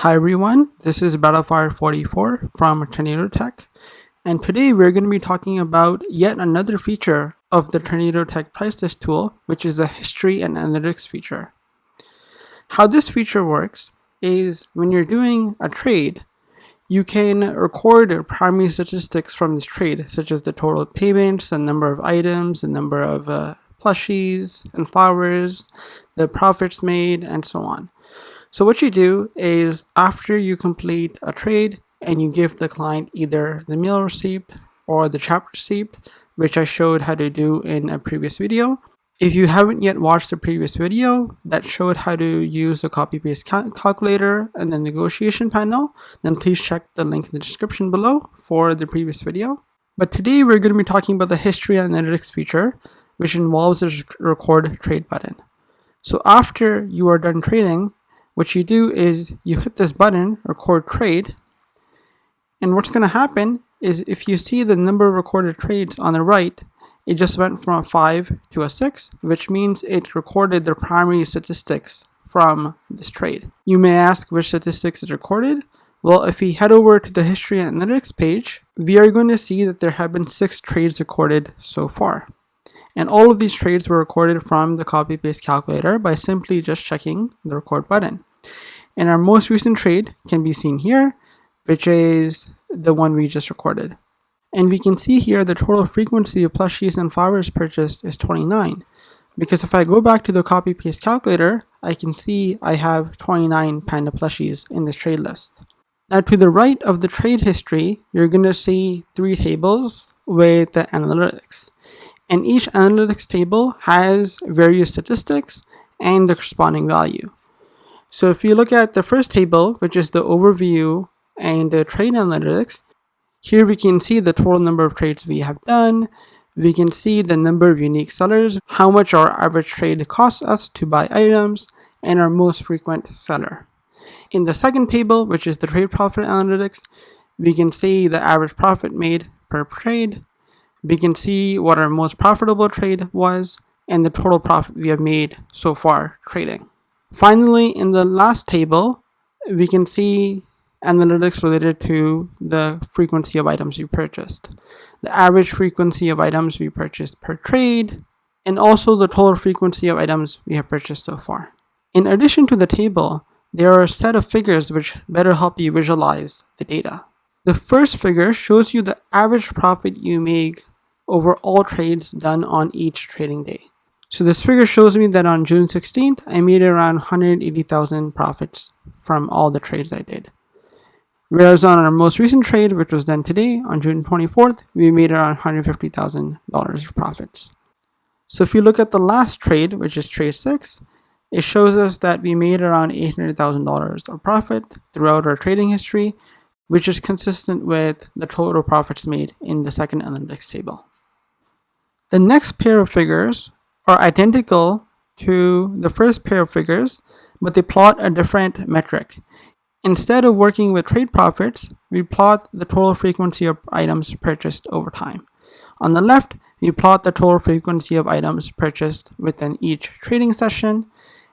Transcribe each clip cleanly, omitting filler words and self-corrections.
Hi everyone, this is Battlefire44 from Tornado Tech, and today we're going to be talking about yet another feature of the Tornado Tech price list tool, which is the history and analytics feature. How this feature works is when you're doing a trade, you can record primary statistics from this trade, such as the total payments, the number of items, the number of plushies and flowers, the profits made, and so on. So what you do is after you complete a trade and you give the client either the mail receipt or the chat receipt, which I showed how to do in a previous video. If you haven't yet watched the previous video that showed how to use the copy paste calculator and the negotiation panel, then please check the link in the description below for the previous video. But today we're going to be talking about the history analytics feature, which involves the record trade button. So after you are done trading, what you do is you hit this button, record trade, and what's going to happen is if you see the number of recorded trades on the right, it just went from a 5 to a 6, which means it recorded the primary statistics from this trade. You may ask which statistics it recorded. Well, if we head over to the history analytics page, we are going to see that there have been 6 trades recorded so far. And all of these trades were recorded from the copy paste calculator by simply just checking the record button. And our most recent trade can be seen here, which is the one we just recorded. And we can see here the total frequency of plushies and flowers purchased is 29. Because if I go back to the copy paste calculator, I can see I have 29 panda plushies in this trade list. Now to the right of the trade history, you're going to see 3 tables with the analytics. And each analytics table has various statistics and the corresponding value. So if you look at the first table, which is the overview and the trade analytics, here we can see the total number of trades we have done. We can see the number of unique sellers, how much our average trade costs us to buy items, and our most frequent seller. In the second table, which is the trade profit analytics, we can see the average profit made per trade. We can see what our most profitable trade was and the total profit we have made so far trading. Finally, in the last table, we can see analytics related to the frequency of items we purchased, the average frequency of items we purchased per trade, and also the total frequency of items we have purchased so far. In addition to the table, there are a set of figures which better help you visualize the data. The first figure shows you the average profit you make over all trades done on each trading day. So this figure shows me that on June 16th, I made around 180,000 profits from all the trades I did. Whereas on our most recent trade, which was done today, on June 24th, we made around $150,000 of profits. So if you look at the last trade, which is trade 6, it shows us that we made around $800,000 of profit throughout our trading history, which is consistent with the total profits made in the second analytics table. The next pair of figures are identical to the first pair of figures, but they plot a different metric. Instead of working with trade profits, we plot the total frequency of items purchased over time. On the left, we plot the total frequency of items purchased within each trading session,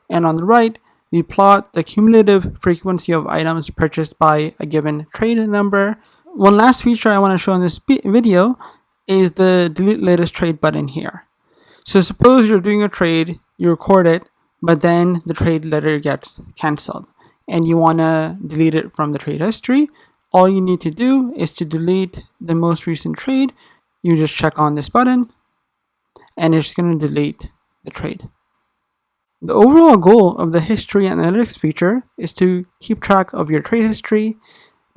and on the right, we plot the cumulative frequency of items purchased by a given trade number. One last feature I want to show in this video is the delete latest trade button here. So suppose you're doing a trade, you record it, but then the trade later gets canceled and you want to delete it from the trade history. All you need to do is to delete the most recent trade. You just check on this button and it's going to delete the trade. The overall goal of the history analytics feature is to keep track of your trade history,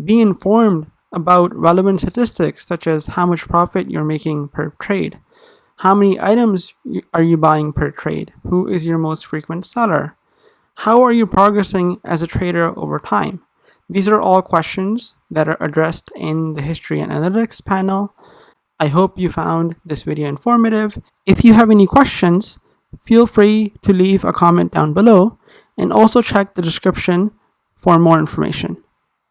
be informed about relevant statistics such as how much profit you're making per trade, how many items are you buying per trade, who is your most frequent seller, how are you progressing as a trader over time. These are all questions that are addressed in the history and analytics panel. I hope you found this video informative. If you have any questions, feel free to leave a comment down below and also check the description for more information.